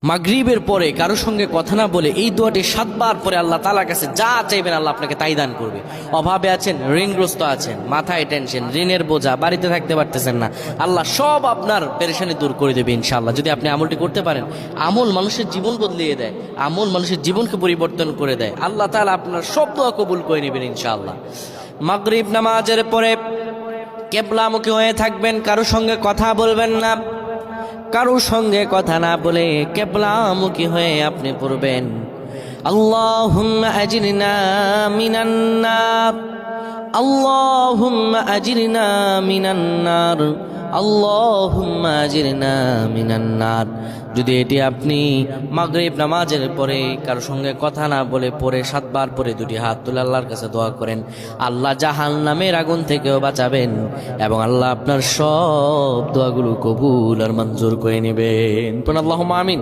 মাগরিবের পরে কারো সঙ্গে কথা না বলে এই দোয়াটি 7 বার পরে আল্লাহ তাআলার কাছে যা চাইবেন আল্লাহ আপনাকে তাই দান করবে। অভাবে আছেন, ঋণগ্রস্ত আছেন, মাথায় টেনশন, ঋণের বোঝা, বাড়িতে থাকতে পারতেছেন না, আল্লাহ সব আপনার পেরেশানি দূর করে দেবে ইনশাআল্লাহ। যদি আপনি আমলটি করতে পারেন, আমল মানুষের জীবন বদলিয়ে দেয়, আমল মানুষের জীবনকে পরিবর্তন করে দেয়। আল্লাহ তাআলা আপনার সব দোয়া কবুল করে নেবেন ইনশাআল্লাহ। মাগরিব নামাজের পরে কিবলামুখী হয়ে থাকবেন, কারো সঙ্গে কথা বলবেন না, কারো সঙ্গে কথা না বলে কিবলামুখী হয়ে আপনি পড়বেন আল্লাহুম্মা আজিরনা মিনান নার, আল্লাহুম্মা আজিরনা মিনান নার, আল্লাহুম্মা আজিরনা মিনান নার। যদি এটি আপনি মাগরিব নামাজের পরে কারো সঙ্গে কথা না বলে পড়ে 7 বার পরে দুটি হাত তুলে আল্লাহর কাছে দোয়া করেন, আল্লাহ জাহান্নামের আগুন থেকেও বাঁচাবেন এবং আল্লাহ আপনার সব দোয়াগুলো কবুল আর মঞ্জুর করে নেবেন। আল্লাহুম্মা আমিন।